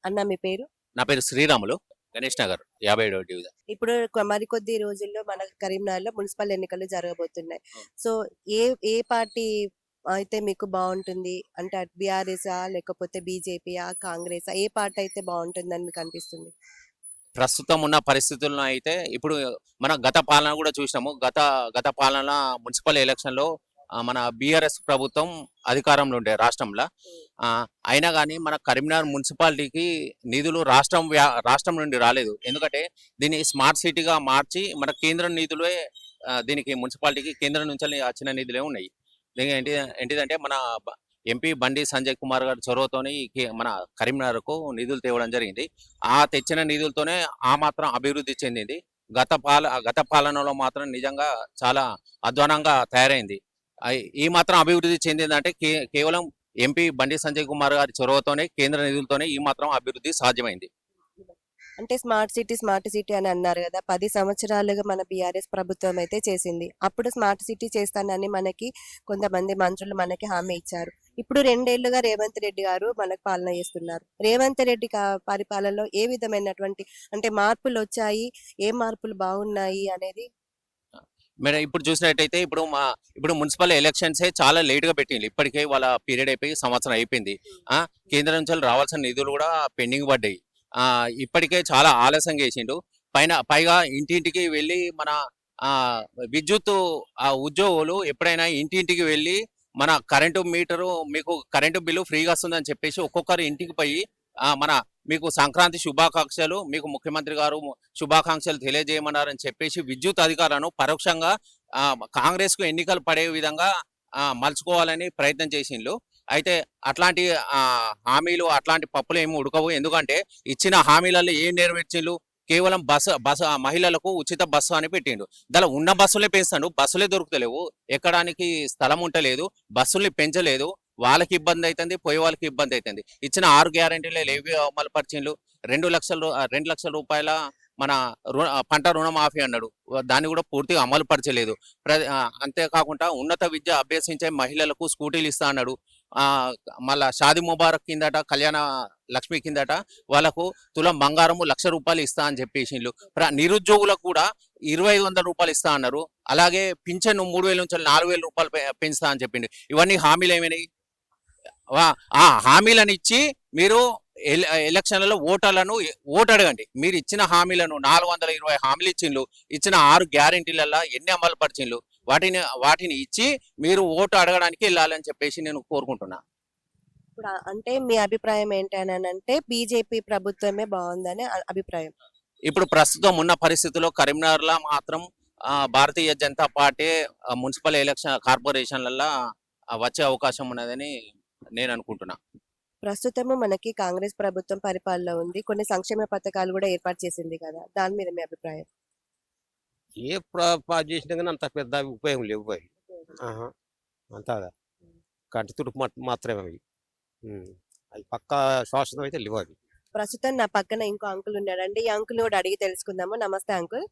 అన్న మీ పేరు? నా పేరు శ్రీరాములు. గణేష్ నగర్ 57వ డివిజన్. ఇప్పుడు మరికొద్ది రోజుల్లో మన కరీంనగర్‌లో మున్సిపల్ ఎన్నికలు జరగబోతున్నాయి. హ్మ్. సో, ఏ ఏ పార్టీ అయితే మీకు బావుంటుంది? అంటే అటు బీఆర్ఎసా? లేకపోతే బీజేపీయా? కాంగ్రెసా? ఏ పార్టీ అయితే బావుంటుందని మీకు అనిపిస్తుంది? ప్రస్తుతం ఉన్న పరిస్థితుల్లో అయితే ఇప్పుడు మన గత పాలన కూడా చూసినాము. గత గత పాలన మున్సిపల్ ఎలక్షన్‌లో మన బీఆర్ఎస్ ప్రభుత్వం అధికారంలో ఉండే రాష్ట్రంలో. అయినా గానీ మన కరీంనగర్ మున్సిపాలిటీకి నిధులు రాష్ట్రం నుండి రాలేదు. ఎందుకంటే దీన్ని స్మార్ట్ సిటీగా మార్చి మన కేంద్రం నిధులే దీనికి మున్సిపాలిటీకి కేంద్రం నుంచెల్లి వచ్చిన నిధులే ఉన్నాయి. దీనికి ఏంటిదంటే మన ఎంపీ బండి సంజయ్ కుమార్ గారి చొరవతోని మన కరీంనగర్కు నిధులు తేవడం జరిగింది. ఆ తెచ్చిన నిధులతోనే ఆ మాత్రం అభివృద్ధి చెందింది. గత పాలనలో మాత్రం నిజంగా చాలా అధ్వానంగా తయారైంది. ఈ మాత్రం అభివృద్ధి చెందిందంటే కేవలం ఎంపీ బండి సంజయ్ కుమార్ గారి చొరవతోనే కేంద్ర నిధులతోనే ఈ మాత్రం అభివృద్ధి సాధ్యమైంది. అంటే స్మార్ట్ సిటీ అని అన్నారు గదా! 10 సంవత్సరాలుగా మన బీఆర్ఎస్ ప్రభుత్వం అయితే చేసింది. అప్పుడు స్మార్ట్ సిటీ చేస్తానని మనకి కొంతమంది మంత్రులు మనకి హామీ ఇచ్చారు. ఇప్పుడు 2 ఏళ్లుగా రేవంత్ రెడ్డి గారు మనకు పాలన చేస్తున్నారు. రేవంత్ రెడ్డి పరిపాలనలో ఏ విధమైనటువంటి అంటే మార్పులొచ్చాయి? ఏ మార్పులు బాగున్నాయి అనేది? మీరు ఇప్పుడు చూసినట్టయితే ఇప్పుడు మున్సిపల్ ఎలక్షన్సే చాలా లేట్‌గా పెట్టిండ్రు. ఇప్పటికే వాళ్ళ పీరియడ్ అయిపోయి సంవత్సరం అయిపోయింది. ఆ! కేంద్రం నుంచి రావాల్సిన నిధులు కూడా పెండింగ్ పడ్డాయి. ఇప్పటికే చాలా ఆలస్యంగా చేసిండు. పైగా ఇంటింటికి వెళ్ళి మన ఆహ్, విద్యుత్తు ఉద్యోగులు ఎప్పుడైనా ఇంటింటికి వెళ్ళి మన కరెంటు మీటరు మీకు కరెంటు బిల్లు ఫ్రీగా వస్తుందని చెప్పేసి ఒక్కొక్కరు ఇంటికి పోయి మీకు సంక్రాంతి శుభాకాంక్షలు, మీకు ముఖ్యమంత్రి గారు శుభాకాంక్షలు తెలియజేయమన్నారని చెప్పేసి విద్యుత్ అధికారులను పరోక్షంగా కాంగ్రెస్‌కు ఎన్నికలు పడే విధంగా మలుచుకోవాలని ప్రయత్నం చేసిండ్రు. అయితే అట్లాంటి హామీలు, అట్లాంటి పప్పులేమి ఉడకవు. ఎందుకంటే ఇచ్చిన హామీలలో ఏం నెరవేర్చిండ్రు? కేవలం మహిళలకు ఉచిత బస్సు అని పెట్టిండు. దానిలో ఉన్న బస్సులే పెంచుతాండు. బస్సులే దొరుకుతలేవు. ఎక్కడానికి స్థలం ఉంటలేదు. బస్సుల్ని పెంచలేదు. వాళ్ళకి ఇబ్బంది అయితుంది. పోయే వాళ్ళకి ఇబ్బంది అయితుంది. ఇచ్చిన 6 గ్యారంటీలు ఏవి అమలు పరిచిండ్రు? 2,00,000 రూపాయల మన పంట రుణమాఫీ అన్నాడు. దాన్ని కూడా పూర్తిగా అమలు పరచలేదు. అంతేకాకుండా ఉన్నత విద్య అభ్యసించే మహిళలకు స్కూటీలు ఇస్తా అన్నాడు. మళ్ళా షాదీ ముబారక్ కిందట, కళ్యాణ లక్ష్మి కిందట వాళ్ళకు తులం బంగారము ₹1,00,000 ఇస్తా అని చెప్పేసిండ్రు. నిరుద్యోగులకు కూడా ₹2,500 ఇస్తా అన్నారు. అలాగే పింఛను 3,000 నుంచి ₹4,000 పెంచుతా అని చెప్పిండు. ఇవన్నీ హామీలు ఏమైనాయి? హామీలను ఇచ్చి మీరు ఎలక్షన్లలో ఓటు అడగండి. మీరు ఇచ్చిన హామీలను 420 హామీలు ఇచ్చిండ్రు. ఇచ్చిన 6 గ్యారెంటీలలో ఎన్ని అమలు పరిచిండ్రు? వాటిని ఇచ్చి మీరు ఓటు అడగడానికి వెళ్ళాలని చెప్పేసి నేను కోరుకుంటున్నా. ఇప్పుడు అంటే మీ అభిప్రాయం ఏంటనంటే బీజేపీ ప్రభుత్వమే బావుందని అభిప్రాయం. ఇప్పుడు ప్రస్తుతం ఉన్న పరిస్థితుల్లో కరీంనగర్‌లో మాత్రం భారతీయ జనతా పార్టీ మున్సిపల్ కార్పొరేషన్‌లల్ల వచ్చే అవకాశం ఉన్నదని నేను అనుకుంటున్నా. ప్రస్తుతము మనకి కాంగ్రెస్ ప్రభుత్వం పరిపాలనలో ఉంది. కొన్ని సంక్షేమ పథకాలు గూడా ఏర్పాటు చేసింది కదా! దాని మీద మీ అభిప్రాయం? ఏ చేసినా గానీ అంత పెద్ద ఉపయోగం లేవు అయి. ఆహా! అంతా కంటి తుడుపు మాత్రమే అవి. అవి పక్కా శాశ్వతం అయితే లేవవి. ప్రస్తుతం నా పక్కన ఇంకో అంకుల్ ఉన్నాడండి. ఈ అంకుల్‌ని గూడా అడిగి తెలుసుకుందాము. నమస్తే అంకుల్.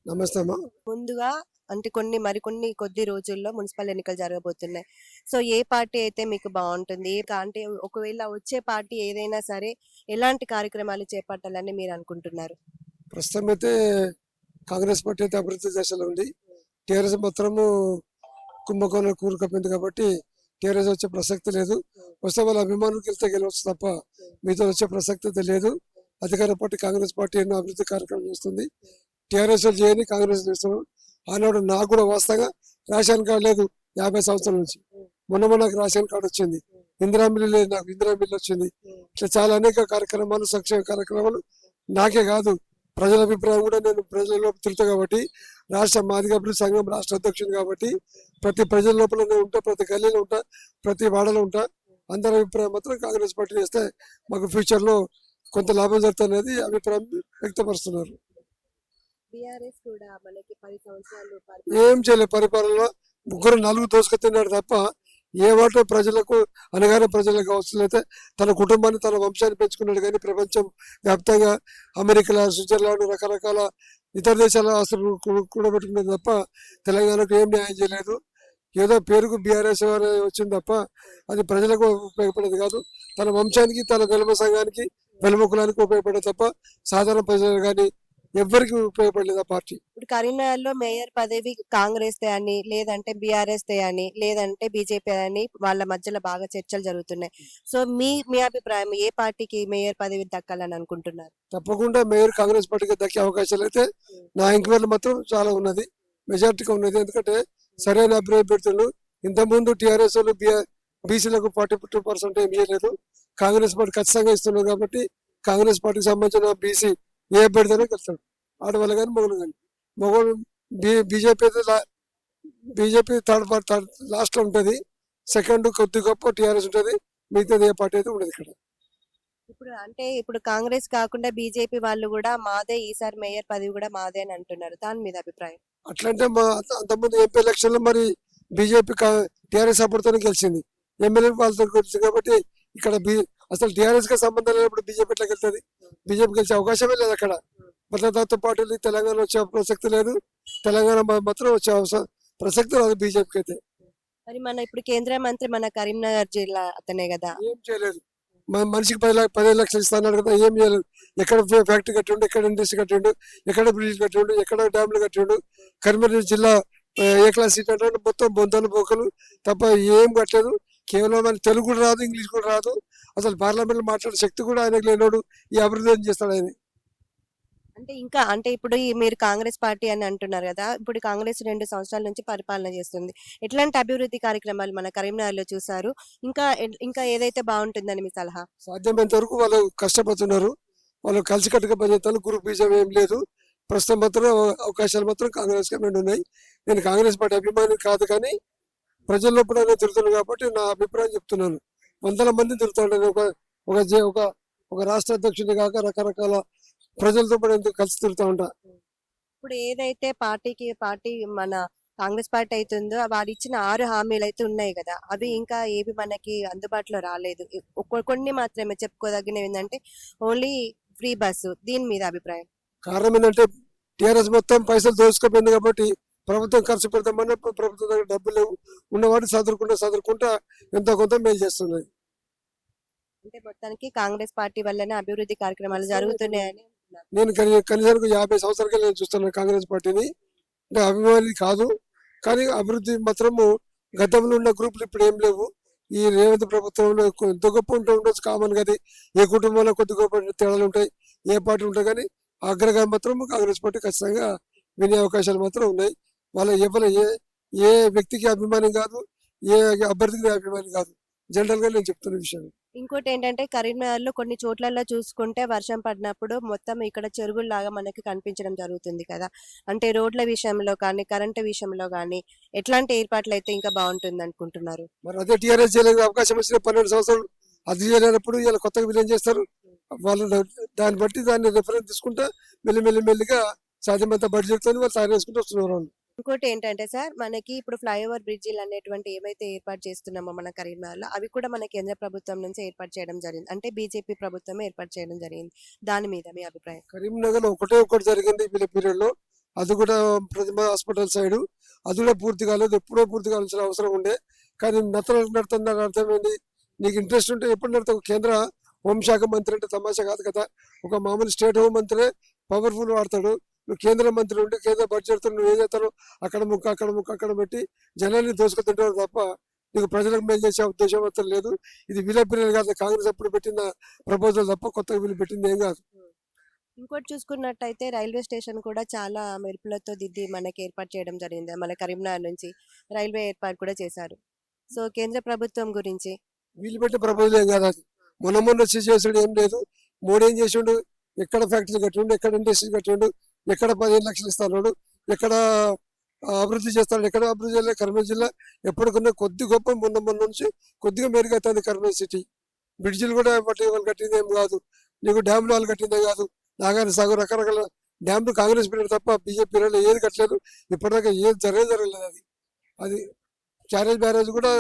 నమస్తే అమ్మా. ముందుగా అంటే మరికొన్ని కొద్ది రోజుల్లో మున్సిపల్ ఎన్నికలు జరగబోతున్నాయి. సో, ఏ పార్టీ అయితే మీకు బావుంటుంది? అంటే ఒకవేళ వచ్చే పార్టీ ఏదైనా సరే ఎలాంటి కార్యక్రమాలు చేపట్టాలని మీరు అనుకుంటున్నారు? ప్రస్తుతం అయితే కాంగ్రెస్ పార్టీ అయితే అభివృద్ధి దశలో ఉంది. టీఆర్ఎస్ మాత్రము కుంభకోణం కూరుకుపోయింది కాబట్టి టీఆర్ఎస్ వచ్చే ప్రసక్తి లేదు. వస్తే వాళ్ళ అభిమానులకు వెళ్తే గెలవచ్చు తప్ప మీతో వచ్చే ప్రసక్తి అయితే లేదు. అధికార పార్టీ కాంగ్రెస్ పార్టీ ఎన్నో అభివృద్ధి కార్యక్రమం చేస్తుంది. టీఆర్ఎస్ చేయని కాంగ్రెస్ చేస్తున్నాం. ఆనాడు నాకు కూడా వాస్తవంగా రేషన్ కార్డు లేదు 50 సంవత్సరాల నుంచి. మొన్న నాకు రేషన్ కార్డు వచ్చింది. ఇందిరా మిల్లు లేదు, నాకు ఇందిరా మిల్లు వచ్చింది. ఇట్లా చాలా అనేక కార్యక్రమాలు, సంక్షేమ కార్యక్రమాలు నాకే కాదు ప్రజల అభిప్రాయం కూడా నేను ప్రజల తిరుగుతా కాబట్టి రాష్ట్ర మాదిగ అభివృద్ధి సంఘం రాష్ట్ర అధ్యక్షుడు కాబట్టి ప్రతి ప్రజల లోపల నేను ఉంటా, ప్రతి గల్లీలో ఉంటా, ప్రతి వాడలో ఉంటా. అందరి అభిప్రాయం మాత్రం కాంగ్రెస్ పార్టీ చేస్తే మాకు ఫ్యూచర్లో కొంత లాభం జరుగుతుంది అనేది అభిప్రాయం వ్యక్తపరుస్తున్నారు. ఏం చేయలేదు పరిపాలనలో. 3-4 దోసుకొచ్చినాడు తప్ప ఏ వాటో ప్రజలకు అనగానే ప్రజలకు అవసరం అయితే తన కుటుంబాన్ని తన వంశాన్ని పెంచుకున్నాడు. కానీ ప్రపంచం వ్యాప్తంగా అమెరికా, స్విట్జర్లాండ్ రకరకాల ఇతర దేశాల ఆస్తులు కూడబెట్టుకున్నది తప్ప తెలంగాణకు ఏం న్యాయం చేయలేదు. ఏదో పేరుకు బీఆర్ఎస్ వచ్చింది తప్ప అది ప్రజలకు ఉపయోగపడేది కాదు. తన వంశానికి, తన ధర్మ సంఘానికి, వెలుముకులానికి ఉపయోగపడే తప్ప సాధారణ ప్రజలు కానీ ఎవ్వరికి ఉపయోగపడలేదు ఆ పార్టీ. ఇప్పుడు కరీంనగర్లో మేయర్ పదవి కాంగ్రెస్ దే అని, లేదంటే బీఆర్ఎస్ దే అని, లేదంటే బీజేపీ అని వాళ్ళ మధ్యలో బాగా చర్చలు జరుగుతున్నాయి. సో మీ అభిప్రాయం ఏ పార్టీకి మేయర్ పదవి దక్కాలని అనుకుంటున్నారు? తప్పకుండా మేయర్ కాంగ్రెస్ పార్టీకి దక్కే అవకాశాలు అయితే నా ఎంక్వైరీలు మాత్రం చాలా ఉన్నది, మెజార్టీగా ఉన్నది. ఎందుకంటే సరైన అభిప్రాయం పెడుతుండ్రు. ఇంతకుముందు టీఆర్ఎస్ వాళ్ళు బీసీలకు 42% ఏం చేయలేదు. కాంగ్రెస్ పార్టీ ఖచ్చితంగా ఇస్తున్నారు కాబట్టి కాంగ్రెస్ పార్టీకి సంబంధించిన బీసీ ఏ అభ్యర్థినే గెలుస్తాడు, ఆడవాళ్ళు కానీ మొగలు కానీ. మొగలు బీజేపీ అయితే బీజేపీ థర్డ్ లాస్ట్ లో ఉంటుంది, సెకండ్ కొద్ది గొప్ప టీఆర్ఎస్ ఉంటుంది, మిగతాది ఏ పార్టీ అయితే ఉండదు ఇక్కడ. ఇప్పుడు కాంగ్రెస్ కాకుండా బీజేపీ వాళ్ళు కూడా మాదే ఈసారి మేయర్ పదవి కూడా మాదే అని అంటున్నారు. దాని మీద అభిప్రాయం? అట్లంటే మా అంతకుముందు ఎంపీ ఎలక్షన్ లో మరి బీజేపీ టీఆర్ఎస్ సపోర్ట్తోనే గెలిచింది, ఎమ్మెల్యే వాళ్ళతో గెలిచింది. కాబట్టి ఇక్కడ అసలు టీఆర్ఎస్ కి సంబంధం లేనప్పుడు బీజేపీ ఎట్లా గెలుస్తుంది? బీజేపీ గెలిచే అవకాశమే లేదు అక్కడ. భద్రతాతో పార్టీలు తెలంగాణ వచ్చే ప్రసక్తి లేదు, తెలంగాణ మాత్రం వచ్చే ప్రసక్తి రాదు బీజేపీకి అయితే. మరి ఇప్పుడు కేంద్ర మంత్రి మన కరీంనగర్ జిల్లా అతనే కదా, ఏం చేయలేదు. మనిషికి 15 లక్షలు ఇస్తాడు కదా, ఏం చేయలేదు. ఎక్కడ ఫ్యాక్టరీ కట్టిండు, ఎక్కడ ఇండస్ట్రీ కట్టిండు, ఎక్కడ బ్రిడ్జ్ కట్టిండు, ఎక్కడ డ్యామ్లు కట్టిండు. కరీంనగర్ జిల్లా ఏ క్లాస్ సీట్ అంటే మొత్తం బొంతలు బొక్కలు తప్ప ఏం కట్టలేదు. కేవలం ఆయన తెలుగు కూడా రాదు, ఇంగ్లీష్ కూడా రాదు. అసలు పార్లమెంట్ లో మాట్లాడే శక్తి కూడా ఆయనకు లేనోడు. ఈ అభివృద్ధి ఏం చేస్తాడు ఆయన? ఇప్పుడు మీరు కాంగ్రెస్ పార్టీ అని అంటున్నారు కదా, ఇప్పుడు కాంగ్రెస్ 2 సంవత్సరాల నుంచి పరిపాలన చేస్తుంది. ఎట్లాంటి అభివృద్ధి కార్యక్రమాలు మన కరీంనగర్ లో చూసారు? ఇంకా ఏదైతే బాగుంటుందని మీ సలహా? సాధ్యమైనంత వరకు వాళ్ళు కష్టపడుతున్నారు, వాళ్ళు కలిసికట్టుగా పనిచేస్తారు. గ్రూప్ బీజం ఏం లేదు. ప్రస్తుతం మాత్రం అవకాశాలు మాత్రం కాంగ్రెస్ గవర్నమెంట్ ఉన్నాయి. నేను కాంగ్రెస్ పార్టీ అభిమాని కాదు, కానీ ప్రజల్లో కూడా నేను తిరుగుతున్నాను కాబట్టి నా అభిప్రాయం చెప్తున్నాను. వందల మంది తిరుగుతాను. ఒక రాష్ట్ర అధ్యక్షుడి కాక రకరకాల ప్రజలతో కూడా ఎందుకు కలిసి తిరుగుతూ ఉంటా. ఇప్పుడు ఏదైతే పార్టీ మన కాంగ్రెస్ పార్టీ అవుతుందో వాళ్ళు ఇచ్చిన 6 హామీలు అయితే ఉన్నాయి కదా, అవి ఇంకా ఏవి మనకి అందుబాటులో రాలేదు. కొన్ని మాత్రమే చెప్పుకోదగినవి ఏంటంటే ఓన్లీ ఫ్రీ బస్సు. దీని మీద అభిప్రాయం? కారణం ఏంటంటే టీఆర్ఎస్ మొత్తం పైసలు దోచుకుపోయింది కాబట్టి ప్రభుత్వం ఖర్చు పెడతామని ప్రభుత్వం దగ్గర డబ్బులు లేవు. ఉన్నవాడు చదువుకుంటా ఎంతో కొంత మేలు చేస్తున్నాయి. అంటే మొత్తానికి కాంగ్రెస్ పార్టీ వల్లనే అభివృద్ధి కార్యక్రమాలు జరుగుతున్నాయని అంటున్నారు. నేను కనీసానికి 50 సంవత్సరాలుగా నేను చూస్తున్నాను కాంగ్రెస్ పార్టీని. అంటే అభిమాని కాదు, కానీ అభివృద్ధి మాత్రము గతంలో ఉన్న గ్రూపులు ఇప్పుడు ఏం లేవు. ఈ రేవంత్ ప్రభుత్వంలో ఎంత గొప్ప ఉండొచ్చు కామన్ గది, ఏ కుటుంబంలో కొద్ది గొప్ప తేడాలు ఉంటాయి, ఏ పార్టీ ఉంటాయి, కానీ అగ్రగా మాత్రం కాంగ్రెస్ పార్టీ ఖచ్చితంగా వినే అవకాశాలు మాత్రం ఉన్నాయి. వాళ్ళ ఏ వ్యక్తికి అభిమానం కాదు, ఏ అభ్యర్థికి అభిమానం కాదు. జనరల్ గా నేను చెప్తున్న విషయం. ఇంకోటి ఏంటంటే కరీంనగర్ లో కొన్ని చోట్లలో చూసుకుంటే వర్షం పడినప్పుడు మొత్తం ఇక్కడ చెరువుల్లాగా మనకి కనిపించడం జరుగుతుంది కదా. అంటే రోడ్ల విషయంలో కానీ కరెంటు విషయంలో కానీ ఎట్లాంటి ఏర్పాట్లు అయితే ఇంకా బాగుంటుంది అనుకుంటున్నారు? మరి అదే టీఆర్ఎస్ చేయలేదు, అవకాశం వచ్చిన 12 సంవత్సరాలు అది చేయలేనప్పుడు ఇలా కొత్తగా విలీనం చేస్తారు. వాళ్ళు దాన్ని బట్టి దాన్ని రిఫరెన్స్ తీసుకుంటా మెల్లిగా సాధ్యమంత బడ్జెట్ తో వాళ్ళు తయారు చేసుకుంటూ వస్తున్నారు వాళ్ళు. ఇంకోటి ఏంటంటే సార్, మనకి ఇప్పుడు ఫ్లైఓవర్ బ్రిడ్జిలు అనేటువంటి ఏమైతే ఏర్పాటు చేస్తున్నామో మన కరీంనగర్లో, అవి కూడా మన కేంద్ర ప్రభుత్వం నుంచి ఏర్పాటు చేయడం జరిగింది. అంటే బీజేపీ ప్రభుత్వమే ఏర్పాటు చేయడం జరిగింది. దాని మీద మీ అభిప్రాయం? కరీంనగర్ లో ఒకటి జరిగింది వీళ్ళ పీరియడ్ లో, అది కూడా ప్రతిమ హాస్పిటల్ సైడ్. అది కూడా పూర్తి కాలేదు, ఎప్పుడో పూర్తి కావాల్సిన అవసరం ఉండే. కానీ నడుతున్నారు అర్థమైంది. నీకు ఇంట్రెస్ట్ ఉంటే ఎప్పుడు నడతావు? కేంద్ర హోంశాఖ మంత్రి అంటే తమాషా కాదు కదా. ఒక మామూలు స్టేట్ హోం మంత్రి పవర్ఫుల్ వాడతాడు. నువ్వు కేంద్ర మంత్రి ఉండి కేంద్ర బడ్జెట్ నువ్వు ఏం చేస్తావు? అక్కడ పెట్టి జనాన్ని దోసుకుతుంటారు తప్ప నీకు ప్రజలకు మేలు చేసే ఉద్దేశం మాత్రం లేదు. ఇది వీళ్ళ పీరియడ్ కాదు, కాంగ్రెస్ అప్పుడు పెట్టిన ప్రపోజల్ తప్ప కొత్తగా వీళ్ళు పెట్టింది ఏం కాదు. ఇంకోటి చూసుకున్నట్టయితే రైల్వే స్టేషన్ కూడా చాలా మెరుపులతో దిద్ది మనకి ఏర్పాటు చేయడం జరిగింది. మన కరీంనగర్ నుంచి రైల్వే ఏర్పాటు కూడా చేశారు. సో కేంద్ర ప్రభుత్వం గురించి వీళ్ళు పెట్టే ప్రపోజల్ ఏం కాదు. అది మొన్న చేసాడు ఏం లేదు. మోడీ ఏం చేసిండు? ఎక్కడ ఫ్యాక్టరీ కట్టిండు, ఎక్కడ ఇండస్ట్రీ కట్టిండు, ఎక్కడ 15 లక్షలు ఇస్తాడు, ఎక్కడ అభివృద్ధి చేస్తాడు, ఎక్కడ అభివృద్ధి చేయలేదు. కరీంనగర్ జిల్లా ఎప్పటికన్నా కొద్ది గొప్ప మొన్న నుంచి కొద్దిగా మెరుగవుతుంది కరీంనగర్ సిటీ. బ్రిడ్జిలు కూడా వాళ్ళు కట్టింది ఏం కాదు, నీకు డ్యామ్లు వాళ్ళు కట్టిందే కాదు. నాగార్జున సాగర్ రకరకాల డ్యామ్లు కాంగ్రెస్ పీరియడ్ తప్ప బీజేపీ పీరియడ్ ఏది కట్టలేదు. ఇప్పటిదాకా ఏది జరగలేదు. అది క్యారేజ్ బ్యారేజ్ కూడా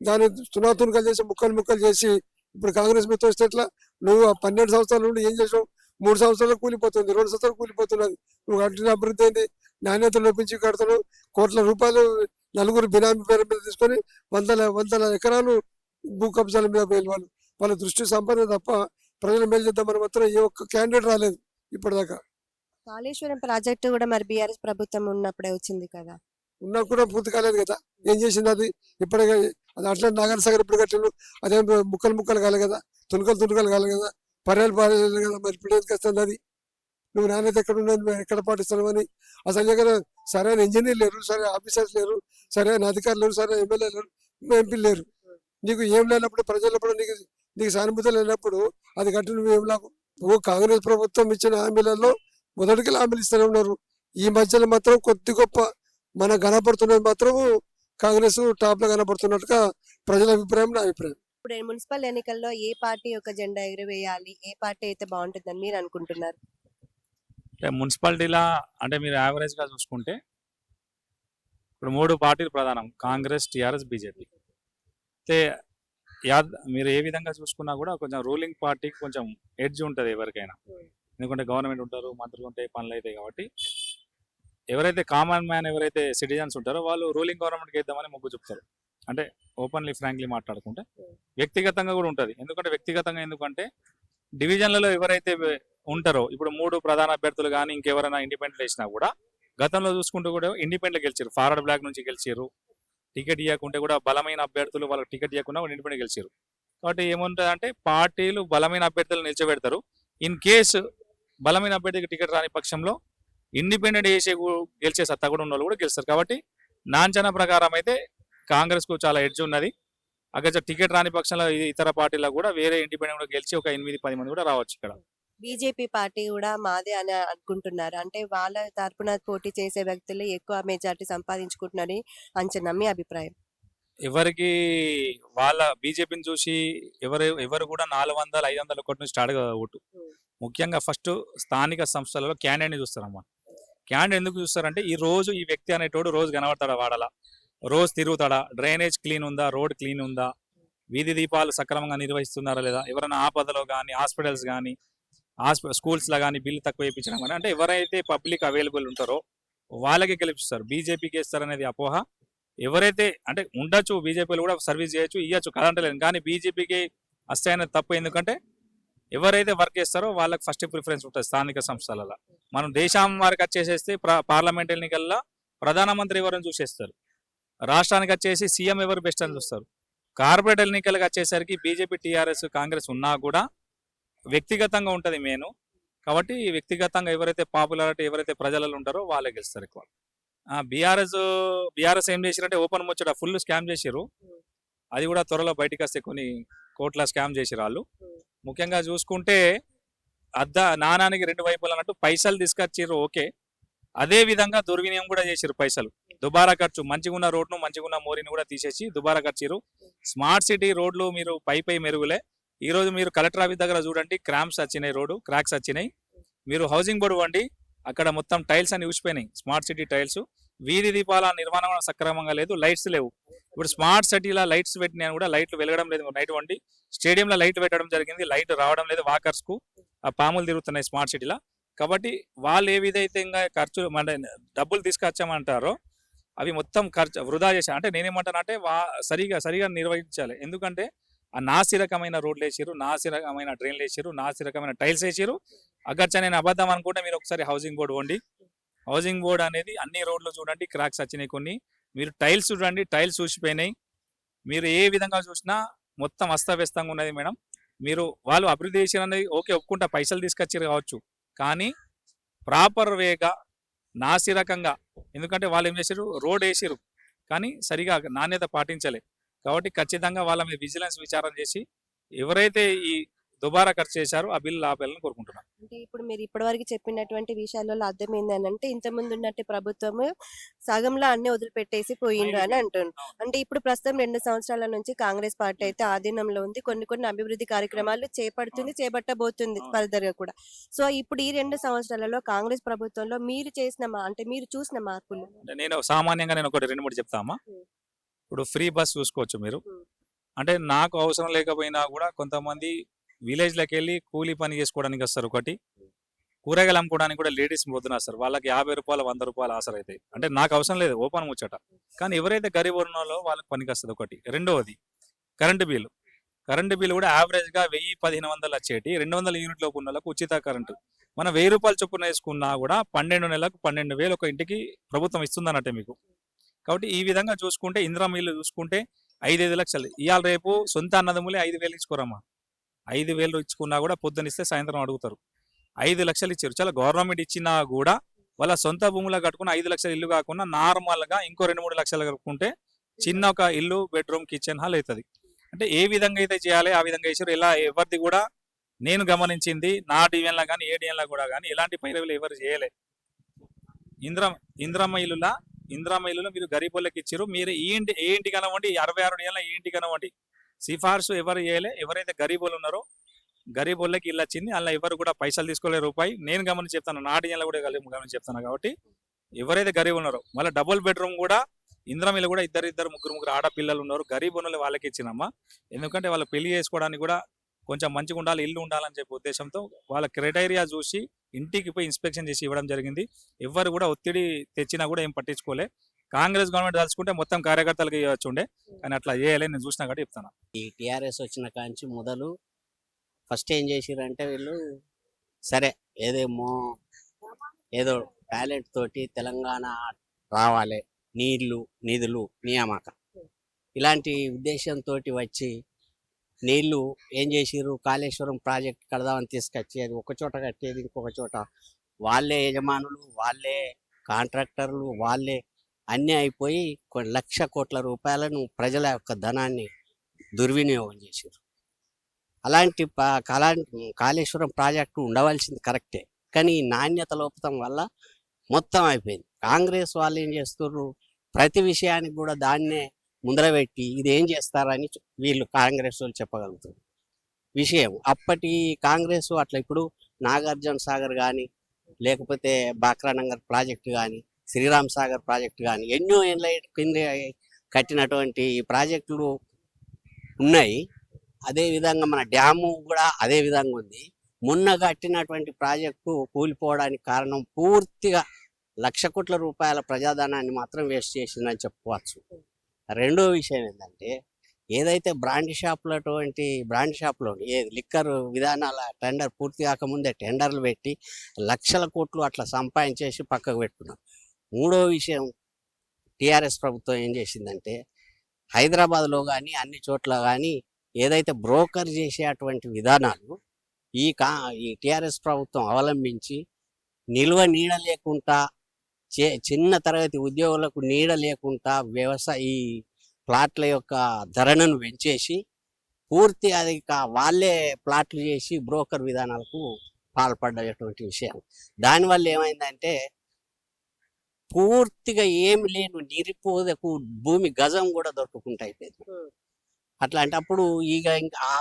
దాన్ని తునాతునకలు చేసి ముక్కలు చేసి ఇప్పుడు కాంగ్రెస్ మీద వస్తే ఎట్లా? నువ్వు 12 సంవత్సరాల నుండి ఏం చేసావు? 3 సంవత్సరాలు కూలిపోతుంది, 2 సంవత్సరాలు కూలిపోతున్నది. నువ్వు కట్టిన అభివృద్ధి ఏంటి? నాణ్యత లోపించి కడతావు. కోట్ల రూపాయలు నలుగురు బినామీ పేరు మీద తీసుకొని వందల ఎకరాలు భూ కబ్జాల మీద పోయిన వాళ్ళ దృష్టి సంపద తప్ప ప్రజలు మేలు చేద్దామని మాత్రం ఏ ఒక్క క్యాండిడేట్ రాలేదు ఇప్పటిదాకా. కాళేశ్వరం ప్రాజెక్టు కూడా మరి బీఆర్ఎస్ ప్రభుత్వం ఉన్నప్పుడే వచ్చింది కదా. ఉన్నా కూడా పూర్తి కాలేదు కదా. ఏం చేసింది అది? ఇప్పటికే అది అట్లా నాగార్ సాగర్ ఇప్పుడు కట్టిండు, అదేం ముక్కలు ముక్కలు కాలే కదా, తునకలు కాలే కదా, పర్యాలు పారేది కదా. మరి ఇప్పుడు ఎందుకు వస్తుంది అది? నువ్వు నాణ్యత ఎక్కడ ఉన్నది, నువ్వు ఎక్కడ పాటిస్తున్నావు అని. అసలు దగ్గర సరైన ఇంజనీర్ లేరు, సరైన ఆఫీసర్స్ లేరు, సరైన అధికారులు లేరు, సరైన ఎమ్మెల్యే లేరు, ఎంపీలు లేరు. నీకు ఏం లేనప్పుడు, ప్రజలప్పుడు నీకు నీకు సానుభూతి లేనప్పుడు అది కట్టి నువ్వు ఏం లాభం? నువ్వు కాంగ్రెస్ ప్రభుత్వం ఇచ్చిన హామీలలో మొదటికి హామీలు ఇస్తూనే ఉన్నారు. ఈ మధ్యలో మాత్రం కొద్ది గొప్ప మన కనపడుతున్నది మాత్రం కాంగ్రెస్ టాప్ లో కనపడుతున్నట్టుగా ప్రజల అభిప్రాయం, నా అభిప్రాయం. ఇప్పుడు మున్సిపల్ ఎన్నికల్లో ఏ పార్టీ యొక్క జెండా ఎగురవేయాలి, ఏ పార్టీ అయితే బాగుంటుందని మీరు అనుకుంటున్నారు? అంటే మున్సిపాలిటీలా అంటే మీరు యావరేజ్గా చూసుకుంటే ఇప్పుడు 3 పార్టీలు ప్రధానం, కాంగ్రెస్, టీఆర్ఎస్, బీజేపీ. అయితే మీరు ఏ విధంగా చూసుకున్నా కూడా కొంచెం రూలింగ్ పార్టీకి కొంచెం ఎడ్జ్ ఉంటుంది ఎవరికైనా. ఎందుకంటే గవర్నమెంట్ ఉంటారు, మంత్రులు ఉంటాయి, పనులు అవుతాయి. కాబట్టి ఎవరైతే కామన్ మ్యాన్, ఎవరైతే సిటిజన్స్ ఉంటారో వాళ్ళు రూలింగ్ గవర్నమెంట్కి వేద్దామని మొగ్గు చూపుతారు. అంటే ఓపెన్లీ ఫ్రాంక్లీ మాట్లాడుకుంటే వ్యక్తిగతంగా కూడా ఉంటుంది. ఎందుకంటే డివిజన్లలో ఎవరైతే ఉంటారో, ఇప్పుడు 3 ప్రధాన అభ్యర్థులు కానీ ఇంకెవరైనా ఇండిపెండెంట్ వేసినా కూడా గతంలో చూసుకుంటూ కూడా ఇండిపెండెంట్ గెలిచారు. ఫార్వర్డ్ బ్లాక్ నుంచి గెలిచారు. టికెట్ ఇవ్వకుంటే కూడా బలమైన అభ్యర్థులు వాళ్ళకి టికెట్ ఇవ్వకుండా ఇండిపెండెంట్ గెలిచారు. కాబట్టి ఏముంటుంది అంటే పార్టీలు బలమైన అభ్యర్థులు నిలిచబెడతారు. ఇన్ కేసు బలమైన అభ్యర్థికి టికెట్ రాని పక్షంలో ఇండిపెండెంట్ వేసే గెలిచే సత్తా కూడా ఉన్న వాళ్ళు కూడా గెలుస్తారు. కాబట్టి నా అంచనా ప్రకారం అయితే కాంగ్రెస్కు చాలా ఎడ్జ్ ఉన్నది. అక్కడ టికెట్ రాని పక్షంలో ఇతర పార్టీలకు కూడా వేరే ఇండిపెండెంట్ కూడా గెలిచి ఒక 8-10 మంది కూడా రావచ్చు ఇక్కడ. బీజేపీ పార్టీ కూడా మాదే అని అనుకుంటున్నారు. అంటే వాళ్ళ తరపున పోటీ చేసే వ్యక్తులు ఎక్కువ మెజార్టీ సంపాదించుకుంటున్నారని అంచనా, మీ అభిప్రాయం? ఎవరికి వాళ్ళ బీజేపీని చూసి ఎవరు కూడా 400-500 కోట్ల నుంచి స్టార్ట్ ఓటు. ముఖ్యంగా ఫస్ట్ స్థానిక సంస్థలలో క్యాండిడేట్ని చూస్తారమ్మా. క్యాండిడేట్ ఎందుకు చూస్తారంటే ఈ రోజు ఈ వ్యక్తి అనేటోడు రోజు కనబడతాడా వాడాలా, రోజు తిరుగుతాడా, డ్రైనేజ్ క్లీన్ ఉందా, రోడ్ క్లీన్ ఉందా, వీధి దీపాలు సక్రమంగా నిర్వహిస్తున్నారా లేదా, ఎవరైనా ఆపదలో కానీ హాస్పిటల్స్ కానీ స్కూల్స్లో కానీ బిల్లు తక్కువ వేయించడం కానీ, అంటే ఎవరైతే పబ్లిక్ అవైలబుల్ ఉంటారో వాళ్ళకి గెలిపిస్తారు. బీజేపీకి ఇస్తారనేది అపోహ. ఎవరైతే అంటే ఉండొచ్చు, బీజేపీలో కూడా సర్వీస్ చేయొచ్చు, ఇవ్వచ్చు, కాదంటలేదు. కానీ బీజేపీకి వస్తే అనేది తప్పు. ఎందుకంటే ఎవరైతే వర్క్ చేస్తారో వాళ్ళకి ఫస్ట్ ప్రిఫరెన్స్ ఉంటుంది స్థానిక సంస్థలలో. మనం దేశం వారికి వచ్చేసేస్తే పార్లమెంట్ ఎన్నికల్లో ప్రధానమంత్రి ఎవరిని చూసేస్తారు, రాష్ట్రానికి వచ్చేసి సీఎం ఎవరు బెస్ట్ అని చూస్తారు. కార్పొరేట్ ఎన్నికలకు వచ్చేసరికి బీజేపీ, టీఆర్ఎస్, కాంగ్రెస్ ఉన్నా కూడా వ్యక్తిగతంగా ఉంటుంది మెయిన్. కాబట్టి వ్యక్తిగతంగా ఎవరైతే పాపులారిటీ, ఎవరైతే ప్రజలలో ఉంటారో వాళ్ళే గెలుస్తారు ఎక్కువ. బీఆర్ఎస్ ఏం చేశారంటే ఓపెన్ ముచ్చట ఫుల్ స్కామ్ చేసారు. అది కూడా త్వరలో బయటకు వస్తే కొన్ని కోట్ల స్కామ్ చేసారు వాళ్ళు. ముఖ్యంగా చూసుకుంటే నాణానికి 2 వైపులు అన్నట్టు పైసలు తీసుకొచ్చారు, ఓకే. అదే విధంగా దుర్వినియోగం కూడా చేసారు పైసలు. దుబారా ఖర్చు, మంచిగా ఉన్న రోడ్ను, మంచిగా ఉన్న మోరీని కూడా తీసేసి దుబారా ఖర్చు. స్మార్ట్ సిటీ రోడ్లు మీరు పై మెరుగులే. ఈ రోజు మీరు కలెక్టర్ ఆఫీస్ దగ్గర చూడండి, క్రాంప్స్ వచ్చినాయి, రోడ్డు క్రాక్స్ వచ్చినాయి. మీరు హౌసింగ్ బోర్డు వండి, అక్కడ మొత్తం టైల్స్ అని ఊసిపోయినాయి, స్మార్ట్ సిటీ టైల్స్. వీధి దీపాల నిర్మాణం సక్రమంగా లేదు, లైట్స్ లేవు. ఇప్పుడు స్మార్ట్ సిటీలో లైట్స్ పెట్టినా కూడా లైట్లు వెలగడం లేదు. నైట్ వండి స్టేడియంలో లైట్ పెట్టడం జరిగింది, లైట్ రావడం లేదు వాకర్స్ కు. ఆ పాములు తిరుగుతున్నాయి స్మార్ట్ సిటీలో. కాబట్టి వాళ్ళు ఏ విధంగా ఖర్చు డబ్బులు తీసుకొచ్చామంటారో అవి మొత్తం ఖర్చు వృధా చేశారు. అంటే నేనేమంటానంటే సరిగా నిర్వహించాలి. ఎందుకంటే ఆ నాసిరకమైన రోడ్లు వేసారు, నాసిరకమైన డ్రైన్లు వేసారు, నాసిరకమైన టైల్స్ వేసారు. అగర్చా నేను అబద్ధం అనుకుంటే మీరు ఒకసారి హౌసింగ్ బోర్డు వండి, హౌసింగ్ బోర్డు అనేది అన్ని రోడ్లు చూడండి క్రాక్స్ వచ్చినాయి కొన్ని. మీరు టైల్స్ చూడండి, టైల్స్ చూసిపోయినాయి. మీరు ఏ విధంగా చూసినా మొత్తం అస్తవ్యస్తంగా ఉన్నది మేడం. మీరు వాళ్ళు అభివృద్ధి చేసినది ఓకే, ఒప్పుకుంటా, పైసలు తీసుకొచ్చారు కావచ్చు, కానీ ప్రాపర్ వేగా నాసిరకంగా. ఎందుకంటే వాళ్ళు ఏం చేశారు, రోడ్ వేసారు కానీ సరిగా నాణ్యత పాటించలే. కాబట్టి ఖచ్చితంగా వాళ్ళ మీద విజిలెన్స్ విచారణ చేసి ఎవరైతే ఈ దుబారా ఖర్చు చేశారో ఆ బిల్లు ఆపేయాలని కోరుకుంటున్నాను. అంటే ఇప్పుడు మీరు ఇప్పటివరకు చెప్పినటువంటి విషయాలలో అర్థమైంది అని అంటే ఇంతకుముందు ఉన్నట్టు ప్రభుత్వము సగంలో అన్ని వదిలిపెట్టేసి పోయిండ్రు అని అంటున్నారు. అంటే ఇప్పుడు ప్రస్తుతం 2 సంవత్సరాల నుంచి కాంగ్రెస్ పార్టీ అయితే ఆధీనంలో ఉంది. కొన్ని అభివృద్ధి కార్యక్రమాలు చేపట్టబోతుంది ఫర్దర్ గా కూడా. సో ఇప్పుడు ఈ 2 సంవత్సరాలలో కాంగ్రెస్ ప్రభుత్వంలో మీరు మీరు చూసిన మార్పులు? అంటే నేను సామాన్యంగా నేను ఒకటి 2-3 చెప్తామా. ఇప్పుడు ఫ్రీ బస్ చూసుకోవచ్చు మీరు. అంటే నాకు అవసరం లేకపోయినా కూడా కొంతమంది విలేజ్లోకి వెళ్ళి కూలీ పని చేసుకోవడానికి వస్తారు. ఒకటి కూరగాయలు అమ్ముకోవడానికి కూడా లేడీస్ పొద్దున వస్తారు. వాళ్ళకి 50 రూపాయలు 100 రూపాయలు ఆసర అవుతాయి. అంటే నాకు అవసరం లేదు, ఓపెన్ ముచ్చట. కానీ ఎవరైతే గరీబ్ ఉన్నారో వాళ్ళకి పనికి వస్తుంది ఒకటి. రెండవది కరెంటు బిల్లు. కరెంటు బిల్లు కూడా యావరేజ్గా 1000-1500 వచ్చేటి 200 యూనిట్ లోపు ఉన్న వాళ్ళకు ఉచిత కరెంటు. మనం 1000 రూపాయలు చొప్పున వేసుకున్నా కూడా 12 నెలలకు 12,000 ఒక ఇంటికి ప్రభుత్వం ఇస్తుంది అన్నట్టే మీకు. కాబట్టి ఈ విధంగా చూసుకుంటే ఇందిరమ్మ ఇల్లు చూసుకుంటే 5-5 లక్షలు ఇవాళ రేపు సొంత అన్నదమ్ములే 5,000 ఇచ్చుకోరమ్మా. 5,000 ఇచ్చుకున్నా కూడా పొద్దునిస్తే సాయంత్రం అడుగుతారు. 5 లక్షలు ఇచ్చారు. చాలా గవర్నమెంట్ ఇచ్చినా కూడా వాళ్ళ సొంత భూములో కట్టుకున్న 5 లక్షల ఇల్లు కాకుండా నార్మల్గా ఇంకో 2-3 లక్షలు కట్టుకుంటే చిన్న ఒక ఇల్లు, బెడ్రూమ్, కిచెన్ హాల్ అవుతుంది. అంటే ఏ విధంగా అయితే చేయాలి ఆ విధంగా చేశారు. ఇలా ఎవరిది కూడా నేను గమనించింది నా డివిజన్లో కానీ ఏ డివిజన్లో కూడా కానీ ఎలాంటి పైరవులు ఎవరు చేయలే. ఇందిరమ్మ ఇల్లులో మీరు గరీబులకు ఇచ్చారు. మీరు ఏ ఇంటి కనవండి 66 డివిజన్ల ఏ ఇంటి కనవండి సిఫార్సు ఎవరు చేయలే. ఎవరైతే గరీబులు ఉన్నారో గరీబులకి ఇల్లు వచ్చింది. అలా ఎవరు కూడా పైసలు తీసుకోలే రూపాయి. నేను గమనించి చెప్తాను, నా డివిజన్లో కూడా గమనించి చెప్తాను. కాబట్టి ఎవరైతే గరీబ్ ఉన్నారో మళ్ళీ డబుల్ బెడ్రూమ్ కూడా ఇందిరమ్మ ఇల్లు కూడా ఇద్దరు ముగ్గురు ఆడపిల్లలు ఉన్నారు. గరీబ్ ఉన్న వాళ్ళకి ఇచ్చినమ్మా. ఎందుకంటే వాళ్ళు పెళ్లి చేసుకోవడానికి కూడా కొంచెం మంచిగా ఉండాలి, ఇల్లు ఉండాలని చెప్పే ఉద్దేశంతో వాళ్ళ క్రైటీరియా చూసి ఇంటికి పోయి ఇన్స్పెక్షన్ చేసి ఇవ్వడం జరిగింది. ఎవరు కూడా ఒత్తిడి తెచ్చినా కూడా ఏం పట్టించుకోలే. కాంగ్రెస్ గవర్నమెంట్ తలుచుకుంటే మొత్తం కార్యకర్తలకు ఇవ్వచ్చు ఉండే, కానీ అట్లా చేయలే. నేను చూసినా కాబట్టి చెప్తాను. ఈ టీఆర్ఎస్ వచ్చిన కాంచి మొదలు ఫస్ట్ ఏం చేసిరంటే వీళ్ళు సరే ఏదో టాలెంట్ తోటి తెలంగాణ రావాలి, నిధులు నియామక ఇలాంటి ఉద్దేశంతో వచ్చి నీళ్లు ఏం చేసిర్రు, కాళేశ్వరం ప్రాజెక్ట్ కడదామని తీసుకొచ్చి అది ఒక చోట కట్టేది ఇంకొక చోట వాళ్ళే యజమానులు, వాళ్ళే కాంట్రాక్టర్లు, వాళ్ళే అన్నీ అయిపోయి కొన్ని 1,00,000 కోట్ల రూపాయలను ప్రజల యొక్క ధనాన్ని దుర్వినియోగం చేశారు. అలాంటి కాళేశ్వరం ప్రాజెక్టు ఉండవలసింది కరెక్టే, కానీ ఈ నాణ్యత లోపం వల్ల మొత్తం అయిపోయింది. కాంగ్రెస్ వాళ్ళు ఏం చేస్తున్నారు, ప్రతి విషయానికి కూడా దాన్నే ముందర పెట్టి ఇది ఏం చేస్తారని వీళ్ళు కాంగ్రెస్ వాళ్ళు చెప్పగలుగుతారు విషయం. అప్పటి కాంగ్రెస్ అట్లా ఇప్పుడు నాగార్జున సాగర్ కానీ లేకపోతే బాక్రానంగర్ ప్రాజెక్టు కానీ శ్రీరామ్ సాగర్ ప్రాజెక్టు కానీ ఎన్నో ఏళ్ళ కింద కట్టినటువంటి ప్రాజెక్టులు ఉన్నాయి. అదేవిధంగా మన డ్యాము కూడా అదే విధంగా ఉంది. మొన్న కట్టినటువంటి ప్రాజెక్టు కూలిపోవడానికి కారణం పూర్తిగా 1,00,000 కోట్ల రూపాయల ప్రజాధనాన్ని మాత్రం వేస్ట్ చేసిందని చెప్పుకోవచ్చు. రెండో విషయం ఏంటంటే ఏదైతే బ్రాండ్ షాప్లో లిక్కర్ విధానాల టెండర్ పూర్తి కాకముందే టెండర్లు పెట్టి 1,00,000 కోట్లు అట్లా సంపాదించేసి పక్కకు పెట్టుకున్నాం. మూడో విషయం టీఆర్ఎస్ ప్రభుత్వం ఏం చేసిందంటే హైదరాబాద్లో కానీ అన్ని చోట్ల కానీ ఏదైతే బ్రోకర్ చేసేటువంటి విధానాలు ఈ టీఆర్ఎస్ ప్రభుత్వం అవలంబించి నిల్వ నీడ లేకుండా చిన్న తరగతి ఉద్యోగులకు నీడ లేకుండా ఈ ప్లాట్ల యొక్క ధరలను పెంచేసి పూర్తి అది వాళ్ళే ప్లాట్లు చేసి బ్రోకర్ విధానాలకు పాల్పడ్డటువంటి విషయం. దానివల్ల ఏమైందంటే పూర్తిగా ఏమి లేని నిరుపేదకు భూమి గజం కూడా దొరకకుండా అయిపోయింది. అట్లాంటప్పుడు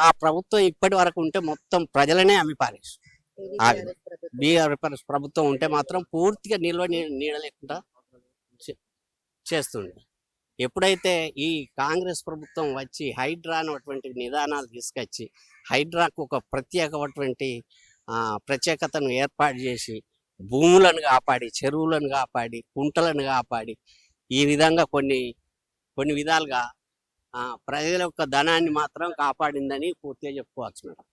ఆ ప్రభుత్వం ఇప్పటి వరకు ఉంటే మొత్తం ప్రజలనే అమ్మి పారేసి బీఆర్ఎస్ ప్రభుత్వం ఉంటే మాత్రం పూర్తిగా నీడ లేకుండా చేస్తుండే. ఎప్పుడైతే ఈ కాంగ్రెస్ ప్రభుత్వం వచ్చి హైడ్రా అనేటువంటి నిదానాలు తీసుకొచ్చి హైడ్రాకు ఒక ప్రత్యేకతను ఏర్పాటు చేసి భూములను కాపాడి, చెరువులను కాపాడి, కుంటలను కాపాడి ఈ విధంగా కొన్ని విధాలుగా ప్రజల యొక్క ధనాన్ని మాత్రం కాపాడిందని పూర్తిగా చెప్పుకోవచ్చు మేడం.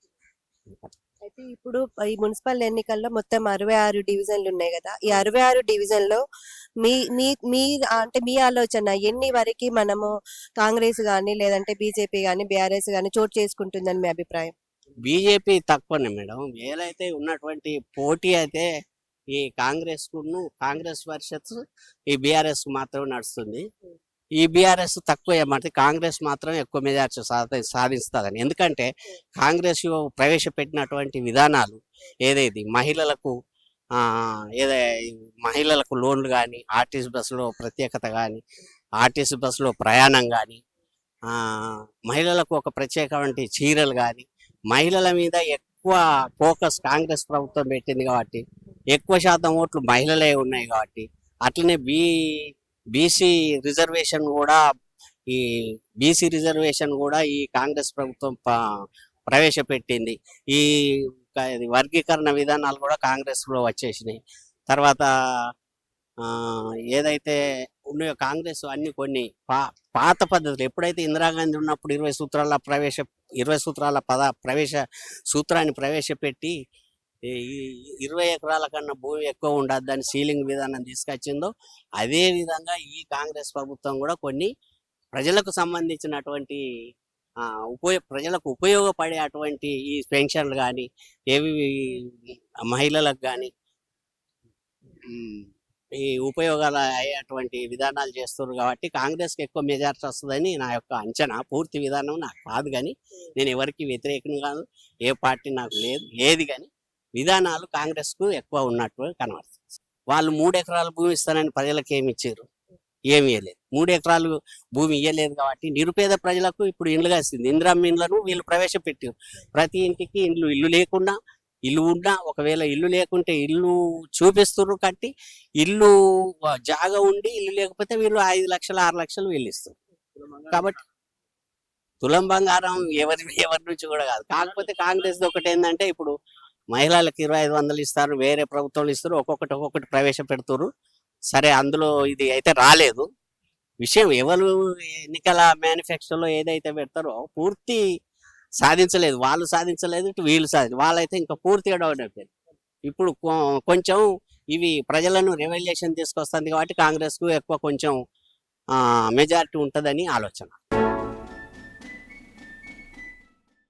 అయితే ఇప్పుడు ఈ మున్సిపల్ ఎన్నికల్లో మొత్తం 66 డివిజన్లు ఉన్నాయి కదా. ఈ 66 డివిజన్లో మీ ఆలోచన ఎన్ని వరకు మనము కాంగ్రెస్ గానీ లేదంటే బీజేపీ గానీ బీఆర్ఎస్ గానీ చోటు చేసుకుంటుందని మీ అభిప్రాయం? బీజేపీ తక్కువనే మేడం. ఏదైతే ఉన్నటువంటి పోటీ అయితే ఈ కాంగ్రెస్ వర్సెస్ ఈ బీఆర్ఎస్ మాత్రమే నడుస్తుంది. ఈ బీఆర్ఎస్ తక్కువ ఏమంటే కాంగ్రెస్ మాత్రం ఎక్కువ మెజార్టీ సాధిస్తుందని. ఎందుకంటే కాంగ్రెస్ ప్రవేశపెట్టినటువంటి విధానాలు ఏదైతే మహిళలకు లోన్లు కానీ, ఆర్టీసీ బస్సులో ప్రత్యేకత కానీ, ఆర్టీసీ బస్సులో ప్రయాణం కానీ, మహిళలకు ఒక ప్రత్యేకమైన చీరలు కానీ, మహిళల మీద ఎక్కువ ఫోకస్ కాంగ్రెస్ ప్రభుత్వం పెట్టింది కాబట్టి ఎక్కువ శాతం ఓట్లు మహిళలే ఉన్నాయి కాబట్టి అట్లనే బీసీ రిజర్వేషన్ కూడా ఈ కాంగ్రెస్ ప్రభుత్వం ప్రవేశపెట్టింది. ఈ వర్గీకరణ విధానాలు కూడా కాంగ్రెస్లో వచ్చేసినాయి. తర్వాత ఏదైతే ఉన్నాయో కాంగ్రెస్ కొన్ని పాత పద్ధతులు ఎప్పుడైతే ఇందిరాగాంధీ ఉన్నప్పుడు 20 సూత్రాల 20 సూత్రాల సూత్రాన్ని ప్రవేశపెట్టి ఈ 20 ఎకరాల కన్నా భూమి ఎక్కువ ఉండద్దని సీలింగ్ విధానం తీసుకొచ్చిందో అదే విధంగా ఈ కాంగ్రెస్ ప్రభుత్వం కూడా కొన్ని ప్రజలకు సంబంధించినటువంటి ప్రజలకు ఉపయోగపడే అటువంటి ఈ పెన్షన్లు కానీ ఏవి మహిళలకు కానీ ఈ ఉపయోగాలు అయ్యేటువంటి విధానాలు చేస్తున్నారు కాబట్టి కాంగ్రెస్కి ఎక్కువ మెజార్టీ వస్తుందని నా యొక్క అంచనా. పూర్తి విధానం నాకు కాదు, కానీ నేను ఎవరికి వ్యతిరేకం కాదు, ఏ పార్టీ నాకు లేదు కానీ విధానాలు కాంగ్రెస్కు ఎక్కువ ఉన్నట్టు కనబడుతుంది. వాళ్ళు 3 ఎకరాల భూమి ఇస్తారని ప్రజలకు ఏమి ఇచ్చారు? ఏమి ఇవ్వలేదు. 3 ఎకరాలు భూమి ఇవ్వలేదు కాబట్టి నిరుపేద ప్రజలకు ఇప్పుడు ఇండ్లుగా వస్తుంది. ఇందిరమ్మ ఇండ్లను వీళ్ళు ప్రవేశపెట్టారు. ప్రతి ఇంటికి ఇల్లు లేకుండా, ఇల్లు ఉన్నా ఒకవేళ ఇల్లు లేకుంటే ఇల్లు చూపిస్తున్నారు కట్టి, ఇల్లు జాగా ఉండి ఇల్లు లేకపోతే వీళ్ళు 5 లక్షలు 6 లక్షలు వీళ్ళు ఇస్తారు. కాబట్టి తులం బంగారం ఎవరి నుంచి కూడా కాదు. కాకపోతే కాంగ్రెస్ ఒకటి ఏంటంటే ఇప్పుడు మహిళలకు 2500 ఇస్తారు, వేరే ప్రభుత్వాలు ఇస్తారు, ఒక్కొక్కటి ప్రవేశపెడుతున్నారు. సరే, అందులో ఇది అయితే రాలేదు. విషయం ఎవరు ఎన్నికల మేనిఫెస్టోలో ఏదైతే పెడతారో పూర్తి సాధించలేదు. వాళ్ళు సాధించలేదు, ఇటు వీళ్ళు వాళ్ళైతే ఇంకా పూర్తిగా డౌన్ అయిపోయింది. ఇప్పుడు కొంచెం ఇవి ప్రజలను రెవల్యూషన్ తీసుకొస్తుంది కాబట్టి కాంగ్రెస్కు ఎక్కువ కొంచెం మెజారిటీ ఉంటుందని ఆలోచన.